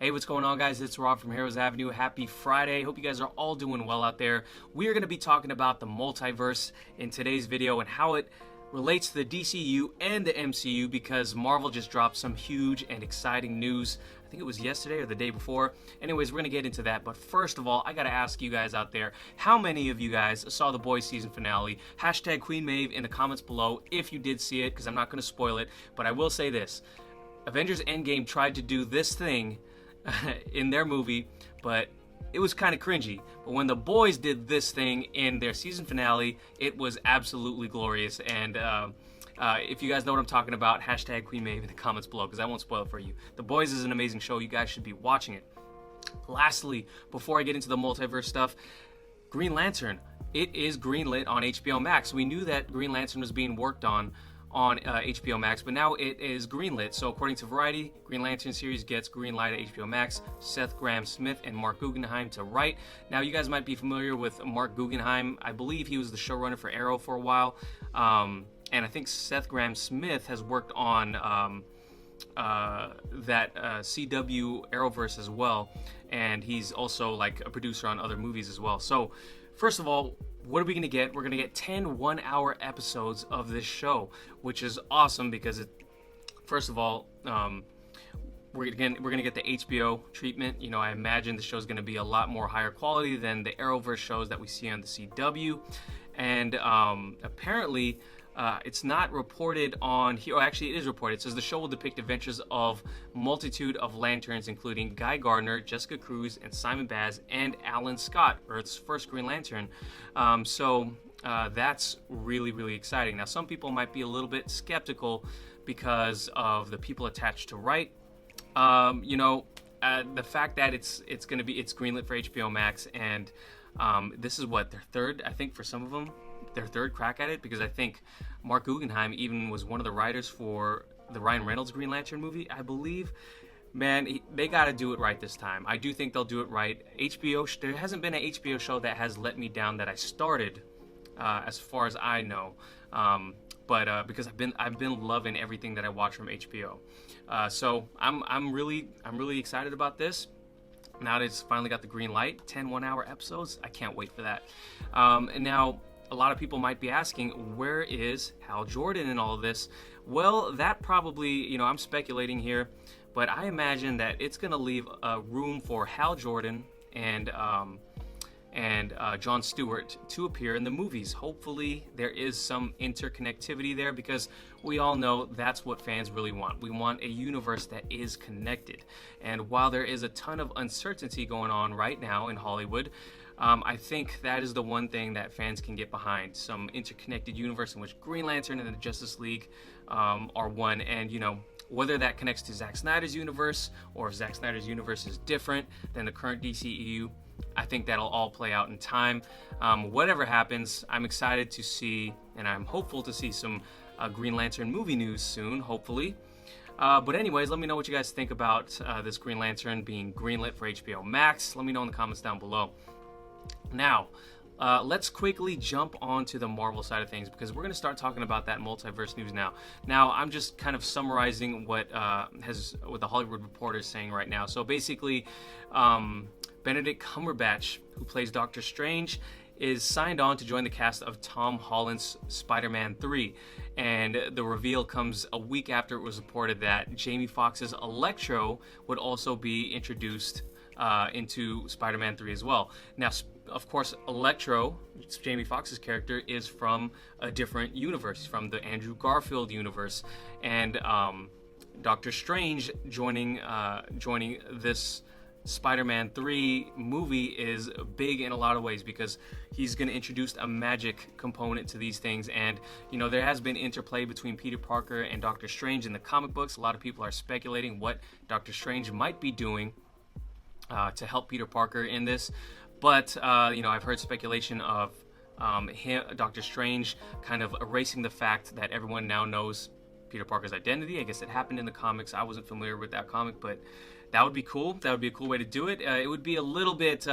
Hey, what's going on, guys? It's Rob from Heroes Avenue. Happy Friday. Hope you guys are all doing well out there. We are going to be talking about the multiverse in today's video and how it relates to the DCU and the MCU because Marvel just dropped some huge and exciting news. I think it was yesterday or the day before. Anyways, we're going to get into that. But first of all, I got to ask you guys out there, how many of you guys saw The Boys season finale? Hashtag Queen Maeve in the comments below if you did see it, because I'm not going to spoil it. But I will say this. Avengers Endgame tried to do this thing in their movie, but it was kind of cringy. But when The Boys did this thing in their season finale, it was absolutely glorious. And if you guys know what I'm talking about, hashtag Queen Maeve in the comments below, because I won't spoil it for you. The Boys is an amazing show. You guys should be watching it. Lastly, before I get into the multiverse stuff, Green Lantern. It is greenlit on HBO Max. We knew that Green Lantern was being worked on HBO Max, but now it is greenlit. So according to Variety, Green Lantern series gets green light at HBO Max. Seth Grahame-Smith and Mark Guggenheim to write. Now you guys might be familiar with Mark Guggenheim. I believe he was the showrunner for Arrow for a while, and I think Seth Grahame-Smith has worked on that CW Arrowverse as well, and he's also like a producer on other movies as well. So first of all, what are we going to get? We're going to get 10 one-hour episodes of this show, which is awesome because, first of all, we're going to get the HBO treatment. You know, I imagine the show is going to be a lot more higher quality than the Arrowverse shows that we see on the CW. And apparently, it's not reported on here. Oh, actually, it is reported. It says the show will depict adventures of multitude of lanterns, including Guy Gardner, Jessica Cruz, and Simon Baz, and Alan Scott, Earth's first Green Lantern. So that's really, really exciting. Now, some people might be a little bit skeptical because of the people attached to write. The fact that it's greenlit for HBO Max, and this is what, their third, I think, for some of them, their third crack at it, because I think Mark Guggenheim even was one of the writers for the Ryan Reynolds Green Lantern movie, I believe. Man, they got to do it right this time. I do think they'll do it right. HBO, there hasn't been an HBO show that has let me down that I started, as far as I know. But because I've been loving everything that I watch from HBO. So I'm really excited about this. Now that it's finally got the green light, 10 one-hour episodes, I can't wait for that. And now, a lot of people might be asking, where is Hal Jordan in all of this? Well, that probably, I'm speculating here, but I imagine that it's going to leave room for Hal Jordan and Jon Stewart to appear in the movies. Hopefully, there is some interconnectivity there, because we all know that's what fans really want. We want a universe that is connected. And while there is a ton of uncertainty going on right now in Hollywood, I think that is the one thing that fans can get behind. Some interconnected universe in which Green Lantern and the Justice League are one. And, whether that connects to Zack Snyder's universe or if Zack Snyder's universe is different than the current DCEU, I think that'll all play out in time. Whatever happens, I'm excited to see, and I'm hopeful to see some Green Lantern movie news soon, hopefully. But anyways, let me know what you guys think about this Green Lantern being greenlit for HBO Max. Let me know in the comments down below. Now, let's quickly jump onto the Marvel side of things, because we're going to start talking about that multiverse news now. Now, I'm just kind of summarizing what the Hollywood Reporter is saying right now. So basically, Benedict Cumberbatch, who plays Doctor Strange, is signed on to join the cast of Tom Holland's Spider-Man 3. And the reveal comes a week after it was reported that Jamie Foxx's Electro would also be introduced into Spider-Man 3 as well. Now, of course, Electro, Jamie Foxx's character, is from a different universe, from the Andrew Garfield universe. And Doctor Strange joining this Spider-Man 3 movie is big in a lot of ways, because he's going to introduce a magic component to these things. And, there has been interplay between Peter Parker and Doctor Strange in the comic books. A lot of people are speculating what Doctor Strange might be doing to help Peter Parker in this. But, I've heard speculation of Doctor Strange kind of erasing the fact that everyone now knows Peter Parker's identity. I guess it happened in the comics. I wasn't familiar with that comic, but that would be cool. That would be a cool way to do it. It would be a little bit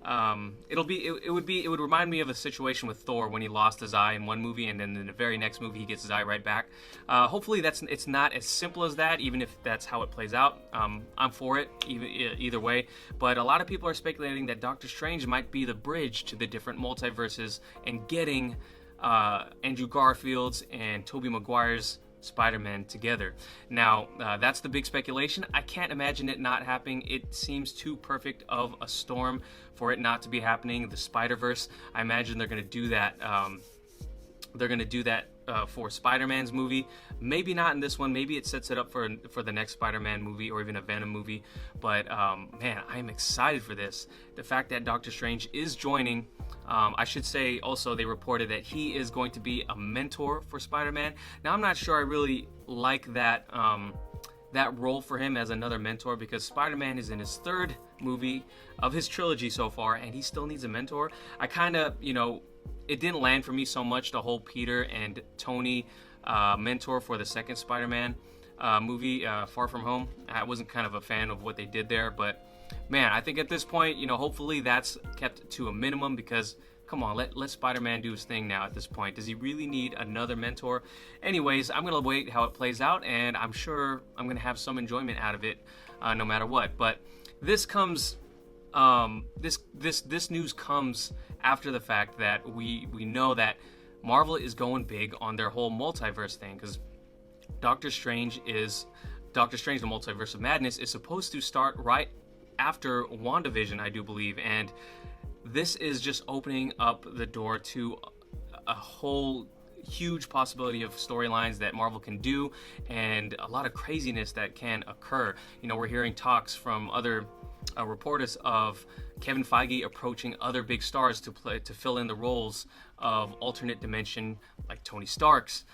it would remind me of a situation with Thor when he lost his eye in one movie, and then in the very next movie he gets his eye right back. Hopefully it's not as simple as that, even if that's how it plays out. I'm for it either way, but a lot of people are speculating that Doctor Strange might be the bridge to the different multiverses and getting Andrew Garfield's and Tobey Maguire's Spider-Man together. Now, that's the big speculation. I can't imagine it not happening. It seems too perfect of a storm for it not to be happening. The Spider-Verse, I imagine they're going to do that. For Spider-Man's movie. Maybe not in this one. Maybe it sets it up for the next Spider-Man movie or even a Venom movie. But man, I'm excited for this. The fact that Doctor Strange is joining. I should say also they reported that he is going to be a mentor for Spider-Man. Now I'm not sure I really like that role for him as another mentor, because Spider-Man is in his third movie of his trilogy so far and he still needs a mentor. I kind of, it didn't land for me so much, the whole Peter and Tony mentor for the second Spider-Man movie, Far From Home. I wasn't kind of a fan of what they did there, but man, I think at this point, hopefully that's kept to a minimum, because come on, let Spider-Man do his thing now at this point. Does he really need another mentor? Anyways, I'm going to wait how it plays out, and I'm sure I'm going to have some enjoyment out of it no matter what. But this comes, this news comes after the fact that we know that Marvel is going big on their whole multiverse thing, because Doctor Strange the Multiverse of Madness is supposed to start right after WandaVision, I do believe, and this is just opening up the door to a whole huge possibility of storylines that Marvel can do, and a lot of craziness that can occur. We're hearing talks from other reporters of Kevin Feige approaching other big stars to fill in the roles of alternate dimension, like Tony Stark's,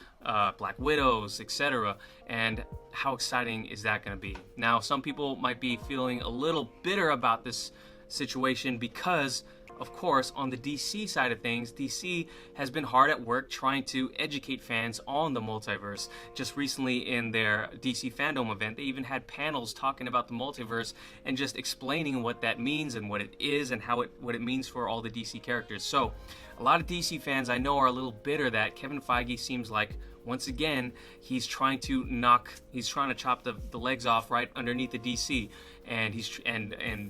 Black Widows, etc. And how exciting is that going to be? Now, some people might be feeling a little bitter about this situation because, of course, on the DC side of things, DC has been hard at work trying to educate fans on the multiverse. Just recently in their DC fandom event, they even had panels talking about the multiverse and just explaining what that means and what it is and what it means for all the DC characters. So a lot of DC fans I know are a little bitter that Kevin Feige seems like, once again, he's trying to chop the legs off right underneath the DC, and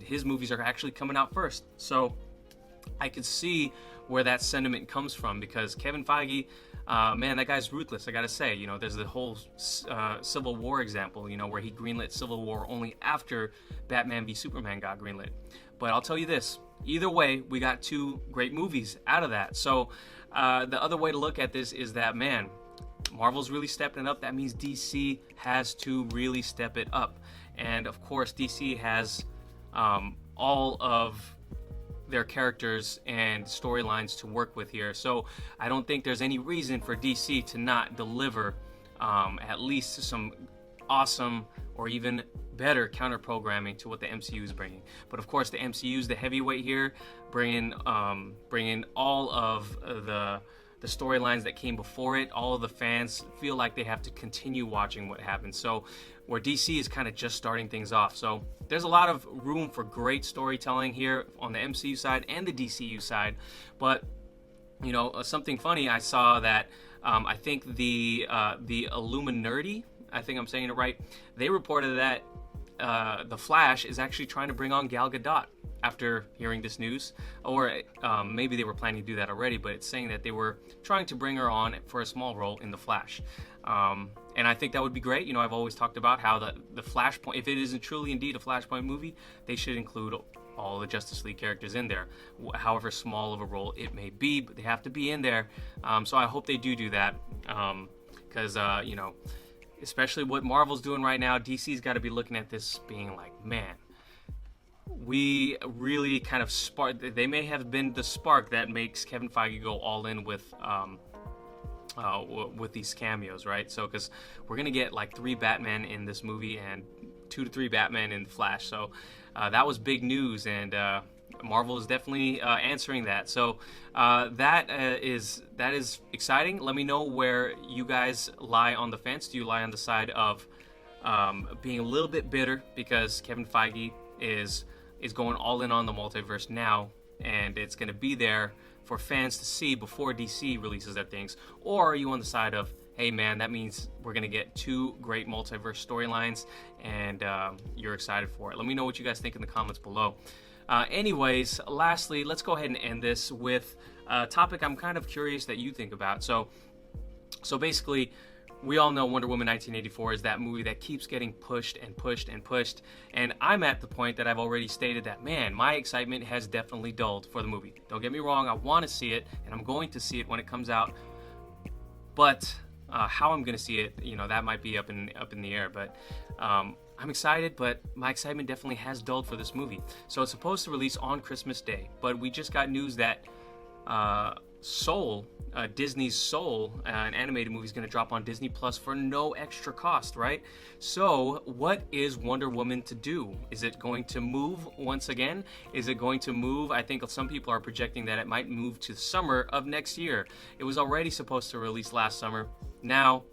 his movies are actually coming out first. So I could see where that sentiment comes from, because Kevin Feige, man, that guy's ruthless, I gotta say. There's the whole Civil War example, where he greenlit Civil War only after Batman v Superman got greenlit. But I'll tell you this, either way, we got two great movies out of that. So the other way to look at this is that, man, Marvel's really stepping it up. That means DC has to really step it up. And of course, DC has all of their characters and storylines to work with here. So I don't think there's any reason for DC to not deliver at least some awesome or even better counter programming to what the MCU is bringing. But of course, the MCU is the heavyweight here, bringing all of the storylines that came before it. All of the fans feel like they have to continue watching what happens. So where DC is kind of just starting things off. So there's a lot of room for great storytelling here on the MCU side and the DCU side. But something funny, I saw that I think the Illuminati, I think I'm saying it right, they reported that the Flash is actually trying to bring on Gal Gadot after hearing this news, or maybe they were planning to do that already, but it's saying that they were trying to bring her on for a small role in the Flash. And I think that would be great. I've always talked about how the Flashpoint, if it isn't truly indeed a Flashpoint movie, they should include all the Justice League characters in there, however small of a role it may be, but they have to be in there. So I hope they do that, because especially what Marvel's doing right now, DC's got to be looking at this being like, man, we really kind of they may have been the spark that makes Kevin Feige go all in with these cameos, right? So, because we're going to get like 3 Batman in this movie and 2 to 3 Batman in the Flash. So that was big news, and Marvel is definitely answering that. So that is exciting. Let me know where you guys lie on the fence. Do you lie on the side of being a little bit bitter because Kevin Feige is going all in on the multiverse now, and it's going to be there for fans to see before DC releases their things? Or are you on the side of, hey man, that means we're going to get 2 great multiverse storylines, and you're excited for it? Let me know what you guys think in the comments below. Anyways, lastly, let's go ahead and end this with a topic I'm kind of curious that you think about. So basically, we all know Wonder Woman 1984 is that movie that keeps getting pushed and pushed and pushed. And I'm at the point that I've already stated that, man, my excitement has definitely dulled for the movie. Don't get me wrong, I want to see it, and I'm going to see it when it comes out. But how I'm going to see it, that might be up in the air. But I'm excited, but my excitement definitely has dulled for this movie. So it's supposed to release on Christmas Day, but we just got news that Soul, Disney's Soul, an animated movie, is going to drop on Disney Plus for no extra cost, right? So what is Wonder Woman to do? Is it going to move once again? Is it going to move? I think some people are projecting that it might move to summer of next year. It was already supposed to release last summer. Now,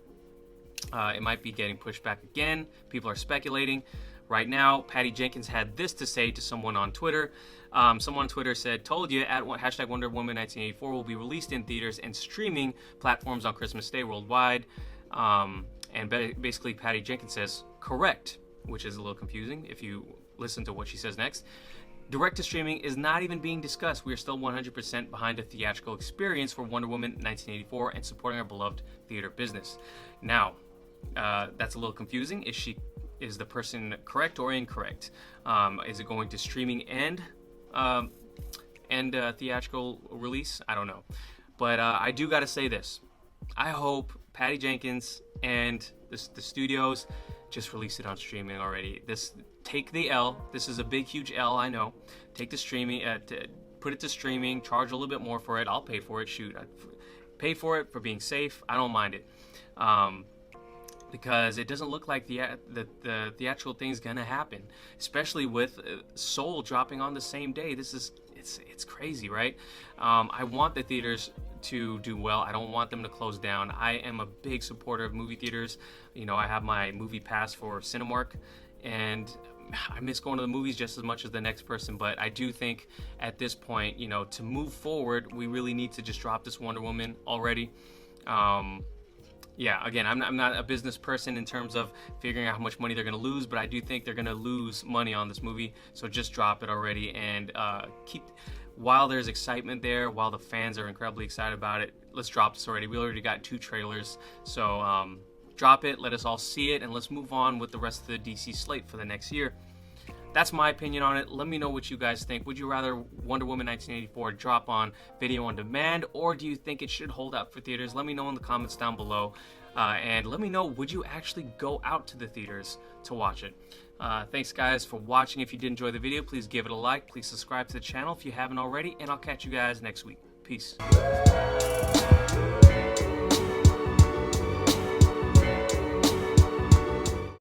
it might be getting pushed back again. People are speculating. Right now, Patty Jenkins had this to say to someone on Twitter. Someone on Twitter said, "Told you, hashtag Wonder Woman 1984 will be released in theaters and streaming platforms on Christmas Day worldwide." And basically, Patty Jenkins says, "Correct," which is a little confusing if you listen to what she says next. "Direct to streaming is not even being discussed. We are still 100% behind a theatrical experience for Wonder Woman 1984 and supporting our beloved theater business." Now, that's a little confusing. Is the person correct or incorrect? Is it going to streaming and theatrical release? I don't know. But I do got to say this. I hope Patty Jenkins and the studios just release it on streaming already. Take the L. This is a big, huge L, I know. Take the streaming, put it to streaming, charge a little bit more for it. I'll pay for it. Shoot, I'd pay for it for being safe. I don't mind it. Because it doesn't look like the theatrical thing's gonna happen, especially with Soul dropping on the same day. It's crazy, right? I want the theaters to do well. I don't want them to close down. I am a big supporter of movie theaters. I have my movie pass for Cinemark, and I miss going to the movies just as much as the next person. But I do think at this point, to move forward, we really need to just drop this Wonder Woman already. Yeah, again, I'm not a business person in terms of figuring out how much money they're going to lose, but I do think they're going to lose money on this movie. So just drop it already, and while there's excitement there, while the fans are incredibly excited about it, let's drop this already. We already got 2 trailers, so drop it, let us all see it, and let's move on with the rest of the DC slate for the next year. That's my opinion on it. Let me know what you guys think. Would you rather Wonder Woman 1984 drop on video on demand, or do you think it should hold out for theaters? Let me know in the comments down below. And let me know, would you actually go out to the theaters to watch it? Thanks guys for watching. If you did enjoy the video, please give it a like. Please subscribe to the channel if you haven't already, and I'll catch you guys next week. Peace.